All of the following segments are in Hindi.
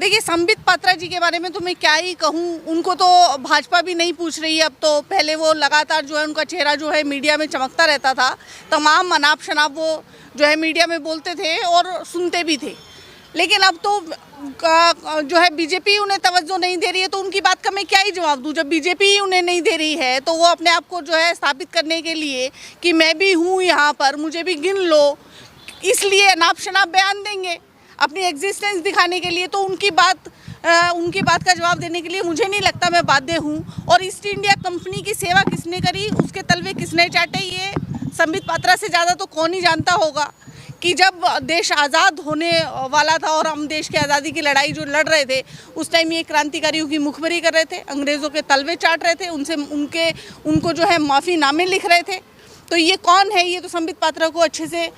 देखिए, संबित पात्रा जी के बारे में तो मैं क्या ही कहूँ। उनको तो भाजपा भी नहीं पूछ रही है अब तो। पहले वो लगातार जो है उनका चेहरा जो है मीडिया में चमकता रहता था। तमाम अनाप शनाप वो जो है मीडिया में बोलते थे और सुनते भी थे। लेकिन अब तो जो है बीजेपी उन्हें तवज्जो नहीं दे रही है, तो उनकी बात का मैं क्या ही जवाब दूँ। जब बीजेपी ही उन्हें नहीं दे रही है तो वो अपने आप को जो है स्थापित करने के लिए कि मैं भी हूँ यहाँ पर, मुझे भी गिन लो, इसलिए अनाप शनाप बयान देंगे अपनी एग्जिस्टेंस दिखाने के लिए। तो उनकी बात का जवाब देने के लिए मुझे नहीं लगता मैं बाध्य हूँ। और ईस्ट इंडिया कंपनी की सेवा किसने करी, उसके तलवे किसने चाटे, ये संबित पात्रा से ज़्यादा तो कौन ही जानता होगा कि जब देश आज़ाद होने वाला था और हम देश की आज़ादी की लड़ाई जो लड़ रहे थे, उस टाइम ये क्रांतिकारियों की मुखबरी कर रहे थे, अंग्रेज़ों के तलवे चाट रहे थे, उनको जो है माफ़ीनामे लिख रहे थे। तो ये कौन है, ये तो संबित पात्रा को अच्छे से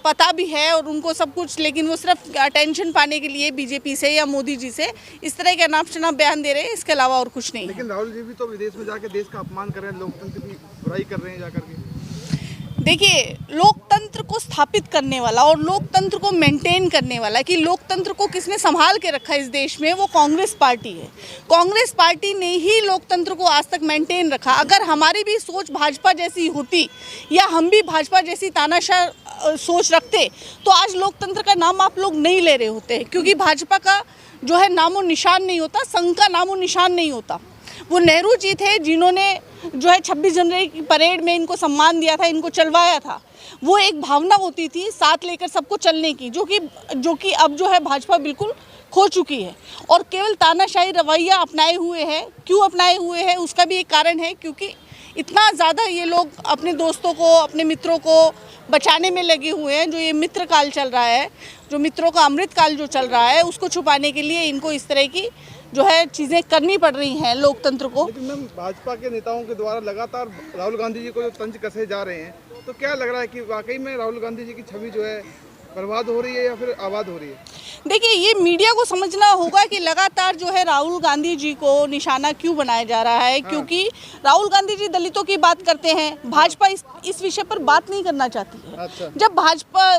पता भी है और उनको सब कुछ। लेकिन वो सिर्फ अटेंशन पाने के लिए बीजेपी से या मोदी जी से इस तरह के अनाप शनाप बयान दे रहे हैं, इसके अलावा और कुछ नहीं। लेकिन राहुल जी भी तो विदेश में जाके देश का अपमान कर रहे हैं, लोकतंत्र की बुराई कर रहे हैं जाकर के। देखिए, लोकतंत्र को स्थापित करने वाला और लोकतंत्र को मेंटेन करने वाला, कि लोकतंत्र को किसने संभाल के रखा इस देश में, वो कांग्रेस पार्टी है। कांग्रेस पार्टी ने ही लोकतंत्र को आज तक मेंटेन रखा। अगर हमारी भी सोच भाजपा जैसी होती या हम भी भाजपा जैसी तानाशाह सोच रखते तो आज लोकतंत्र का नाम आप लोग नहीं ले रहे होते, क्योंकि भाजपा का जो है नामो निशान नहीं होता, संघ का नामो निशान नहीं होता। वो नेहरू जी थे जिन्होंने जो है 26 जनवरी की परेड में इनको सम्मान दिया था, इनको चलवाया था। वो एक भावना होती थी साथ लेकर सबको चलने की, जो कि अब जो है भाजपा बिल्कुल खो चुकी है और केवल तानाशाही रवैया अपनाए हुए है। क्यों अपनाए हुए हैं, उसका भी एक कारण है, क्योंकि इतना ज़्यादा ये लोग अपने दोस्तों को, अपने मित्रों को बचाने में लगे हुए हैं। जो ये मित्र काल चल रहा है, जो मित्रों का अमृत काल जो चल रहा है, उसको छुपाने के लिए इनको इस तरह की जो है चीज़ें करनी पड़ रही हैं लोकतंत्र को। लेकिन मैम, भाजपा के नेताओं के द्वारा लगातार राहुल गांधी जी को जो तंज कसे जा रहे हैं, तो क्या लग रहा है कि वाकई में राहुल गांधी जी की छवि जो है बर्बाद हो रही है या फिर आबाद हो रही है? देखिए, ये मीडिया को समझना होगा कि लगातार जो है राहुल गांधी जी को निशाना क्यों बनाया जा रहा है। क्योंकि राहुल गांधी जी दलितों की बात करते हैं, भाजपा इस विषय पर बात नहीं करना चाहती है। अच्छा।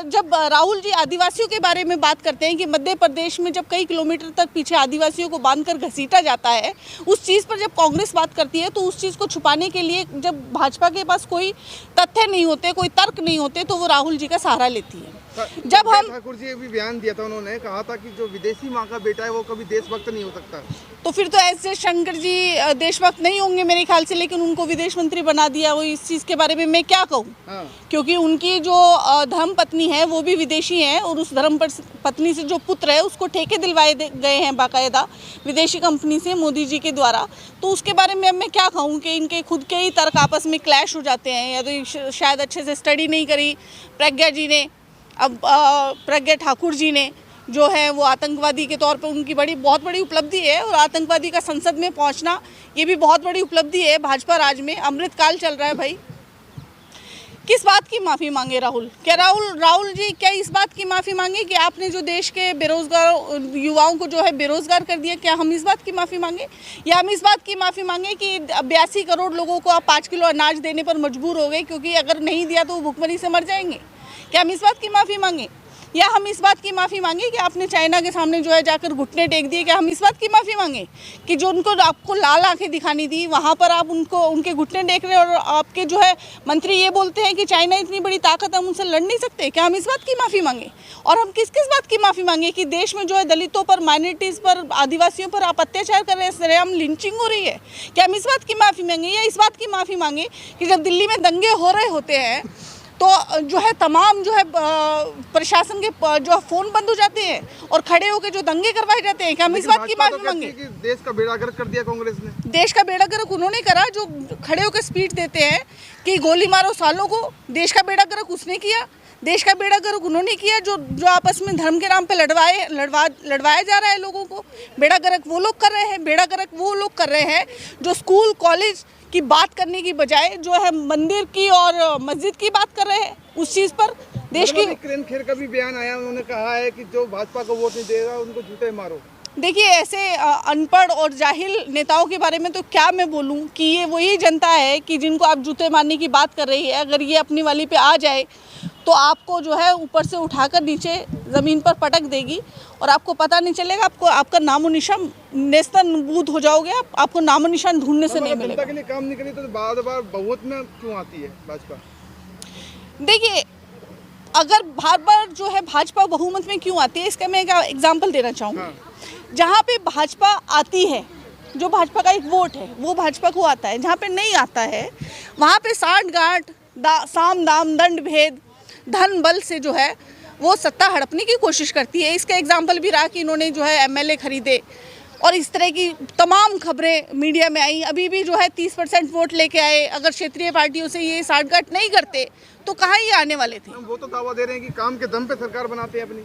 जब राहुल जी आदिवासियों के बारे में बात करते हैं कि मध्य प्रदेश में जब कई किलोमीटर तक पीछे आदिवासियों को बांधकर घसीटा जाता है, उस चीज़ पर जब कांग्रेस बात करती है तो उस चीज़ को छुपाने के लिए जब भाजपा के पास कोई तथ्य नहीं होते, कोई तर्क नहीं होते, तो वो राहुल जी का सहारा लेती है। जब हम ठाकुर जी भी बयान दिया था, उन्होंने कहा था कि जो विदेशी माँ का बेटा है वो कभी देशभक्त नहीं हो सकता। तो फिर तो एस जयशंकर जी देशभक्त नहीं होंगे मेरे ख्याल से, लेकिन उनको विदेश मंत्री बना दिया। वो इस चीज़ के बारे में मैं क्या कहूँ। क्योंकि उनकी जो धर्म पत्नी है वो भी विदेशी है और उस धर्म पत्नी से जो पुत्र है उसको ठेके दिलवाए गए हैं बाकायदा विदेशी कंपनी से मोदी जी के द्वारा। तो उसके बारे में अब मैं क्या कहूँ कि इनके खुद के ही तर्क आपस में क्लैश हो जाते हैं, या तो शायद अच्छे से स्टडी नहीं करी प्रज्ञा जी ने। अब प्रज्ञा ठाकुर जी ने जो है वो आतंकवादी के तौर पर उनकी बहुत बड़ी उपलब्धि है, और आतंकवादी का संसद में पहुंचना ये भी बहुत बड़ी उपलब्धि है भाजपा राज में। अमृतकाल चल रहा है भाई। किस बात की माफ़ी मांगे राहुल? क्या राहुल जी क्या इस बात की माफ़ी मांगे कि आपने जो देश के बेरोजगार युवाओं को जो है बेरोजगार कर दिया? क्या हम इस बात की माफ़ी मांगे? या हम इस बात की माफ़ी मांगे कि 82 करोड़ लोगों को आप 5 किलो अनाज देने पर मजबूर हो गए, क्योंकि अगर नहीं दिया तो वो भुखमरी से मर जाएंगे? क्या हम इस बात की माफ़ी मांगे? या हम इस बात की माफ़ी मांगे कि आपने चाइना के सामने जो है जाकर घुटने टेक दिए? क्या हम इस बात की माफ़ी मांगे कि जो उनको आपको लाल आंखें दिखानी थी वहाँ पर आप उनके घुटने टेक रहे, और आपके जो है मंत्री ये बोलते हैं कि चाइना इतनी बड़ी ताकत है, हम उनसे लड़ नहीं सकते? क्या हम इस बात की माफ़ी मांगे? और हम किस बात की माफ़ी मांगे कि देश में जो है दलितों पर, माइनॉरिटीज़ पर, आदिवासियों पर आप अत्याचार कर रहे हैं, सरेआम लिंचिंग हो रही है? क्या हम इस बात की माफ़ी मांगे? या इस बात की माफ़ी मांगे कि जब दिल्ली में दंगे हो रहे होते हैं तो जो है तमाम जो है प्रशासन के जो फ़ोन बंद हो जाते हैं और खड़े होकर जो दंगे करवाए जाते हैं? क्या हम इस बात की माफ़ी मांगे? देश का बेड़ा गर्क कर दिया कांग्रेस ने। देश का बेड़ा गर्क उन्होंने करा जो खड़े होकर स्पीच देते हैं कि गोली मारो सालों को। देश का बेड़ा गर्क उसने किया, देश का बेड़ा गर्क उन्होंने किया जो आपस में धर्म के नाम पे लड़वाया जा रहा है लोगों को। बेड़ा गर्क वो लोग कर रहे हैं, बेड़ा गर्क वो लोग कर रहे हैं जो स्कूल कॉलेज की बात करने की बजाय जो है मंदिर की और मस्जिद की बात कर रहे हैं। उस चीज़ पर देश की किरण खेर का भी बयान आया, उन्होंने कहा है कि जो भाजपा को वोट नहीं देगा उनको जूते मारो। देखिए, ऐसे अनपढ़ और जाहिल नेताओं के बारे में तो क्या मैं बोलूं कि ये वही जनता है कि जिनको आप जूते मारने की बात कर रही है। अगर ये अपनी वाली पे आ जाए तो आपको जो है ऊपर से उठाकर नीचे ज़मीन पर पटक देगी और आपको पता नहीं चलेगा, आपको आपका नामो निशान नेस्तनाबूद हो जाओगे, आपको नामो निशान ढूंढने से नहीं मिलेगा। जनता के लिए काम नहीं करी तो बार बार बहुमत में क्यों आती है भाजपा? देखिए, अगर बार बार जो है भाजपा बहुमत में क्यों आती है, इसका मैं एक एग्जाम्पल देना चाहूँगी। जहाँ पे भाजपा आती है, जो भाजपा का एक वोट है वो भाजपा को आता है, जहाँ पे नहीं आता है वहाँ पे साठ गांठ साम दाम दंड भेद धन बल से जो है वो सत्ता हड़पने की कोशिश करती है। इसका एग्जाम्पल भी रहा कि इन्होंने जो है एमएलए खरीदे और इस तरह की तमाम खबरें मीडिया में आई। अभी भी जो है 30% वोट लेके आए। अगर क्षेत्रीय पार्टियों से ये साठगांठ नहीं करते तो कहाँ ये आने वाले थे। वो तो दावा दे रहे हैं कि काम के दम पे सरकार बनाते हैं अपनी।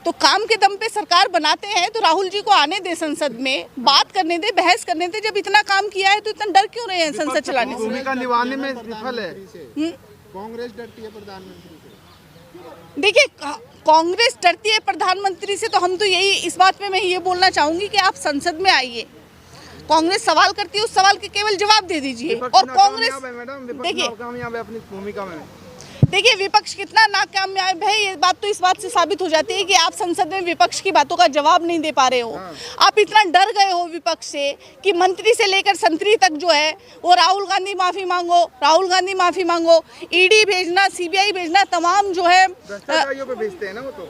तो काम के दम पे सरकार बनाते हैं तो राहुल जी को आने दे, संसद में बात करने दे, बहस करने दे। जब इतना काम किया है तो इतना डर क्यों रहे हैं संसद चलाने से? भूमिका निभाने में विफल है। कांग्रेस डरती है प्रधानमंत्री से। देखिए, कांग्रेस डरती है प्रधानमंत्री से, तो हम तो यही इस बात पे मैं ये बोलना चाहूंगी कि आप संसद में आइए। कांग्रेस सवाल करती है, उस सवाल के केवल जवाब दे दीजिए। और कांग्रेस अपनी भूमिका में देखिए, विपक्ष कितना नाकामयाब है, ये बात तो इस बात से साबित हो जाती है कि आप संसद में विपक्ष की बातों का जवाब नहीं दे पा रहे हो। आप इतना डर गए हो विपक्ष से कि मंत्री से लेकर संतरी तक जो है वो राहुल गांधी माफी मांगो, राहुल गांधी माफी मांगो। ईडी भेजना, सीबीआई भेजना, तमाम जो है भ्रष्टाचारियों पे भेजते हैं ना वो। तो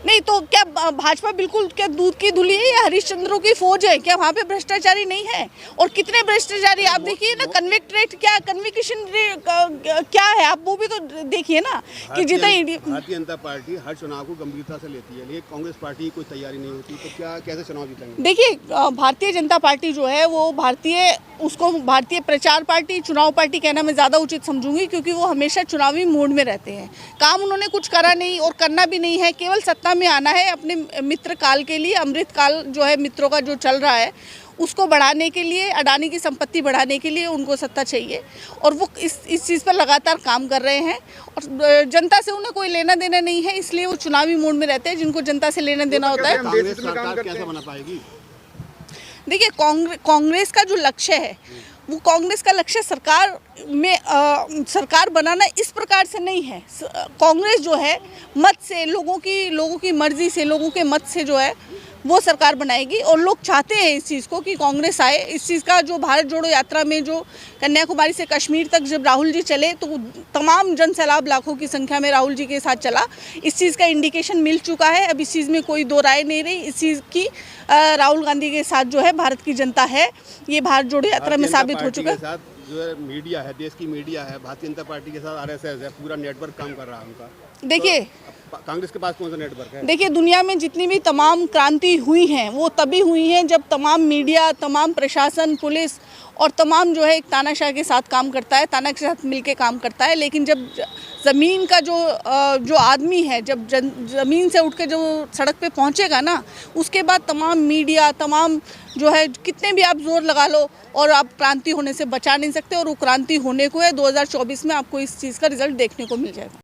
नहीं तो क्या भाजपा बिल्कुल क्या दूध की धुली है या हरिश्चंद्रों की फौज है? क्या वहाँ पे भ्रष्टाचारी नहीं है? और कितने भ्रष्टाचारी आप देखिए ना, कन्विक्ट रेट क्या, कन्विक्शन क्या है, आप वो भी तो देखिए ना कि जितना भारतीय जनता पार्टी हर चुनाव को गंभीरता से लेती है, लेकिन कांग्रेस पार्टी की कोई तैयारी नहीं होती, तो क्या कैसे चुनाव जीतेंगे? देखिए, भारतीय जनता पार्टी जो है वो भारतीय प्रचार पार्टी, चुनाव पार्टी कहना मैं ज़्यादा उचित समझूंगी, क्योंकि वो हमेशा चुनावी मूड में रहते हैं। काम उन्होंने कुछ करा नहीं और करना भी नहीं है, केवल सत्ता में आना है अपने मित्र काल के लिए। अमृत काल जो है मित्रों का जो चल रहा है उसको बढ़ाने के लिए, अडानी की संपत्ति बढ़ाने के लिए उनको सत्ता चाहिए और वो इस चीज़ पर लगातार काम कर रहे हैं। और जनता से उन्हें कोई लेना देना नहीं है, इसलिए वो चुनावी मूड में रहते हैं। जिनको जनता से लेना देना होता है। कांग्रेस सरकार कैसे बना पाएगी? देखिए, कांग्रेस का जो लक्ष्य है वो कांग्रेस का लक्ष्य सरकार बनाना इस प्रकार से नहीं है। कांग्रेस जो है मत से, लोगों की मर्जी से, लोगों के मत से जो है वो सरकार बनाएगी। और लोग चाहते हैं इस चीज़ को कि कांग्रेस आए। इस चीज़ का जो भारत जोड़ो यात्रा में जो कन्याकुमारी से कश्मीर तक जब राहुल जी चले तो तमाम जन सैलाब लाखों की संख्या में राहुल जी के साथ चला। इस चीज़ का इंडिकेशन मिल चुका है। अब इस चीज़ में कोई दो राय नहीं रही। इस चीज़ की राहुल गांधी के साथ जो है भारत की जनता है, ये भारत जोड़ो यात्रा में साबित हो चुका है। जो है मीडिया है, देश की मीडिया है, भारतीय जनता पार्टी के साथ आरएसएस है, पूरा नेटवर्क काम कर रहा है उनका। देखिए, तो कांग्रेस के पास कौन सा नेटवर्क है? देखिए, दुनिया में जितनी भी तमाम क्रांति हुई हैं वो तभी हुई हैं जब तमाम मीडिया, तमाम प्रशासन, पुलिस और तमाम जो है एक तानाशाह के साथ काम करता है, ताना के साथ मिलके काम करता है। लेकिन जब ज़मीन का जो आदमी है, जब ज़मीन से उठ के जो सड़क पे पहुंचेगा ना, उसके बाद तमाम मीडिया, तमाम जो है कितने भी आप जोर लगा लो और आप क्रांति होने से बचा नहीं सकते। और वो क्रांति होने को है 2024 में आपको इस चीज़ का रिजल्ट देखने को मिल जाएगा।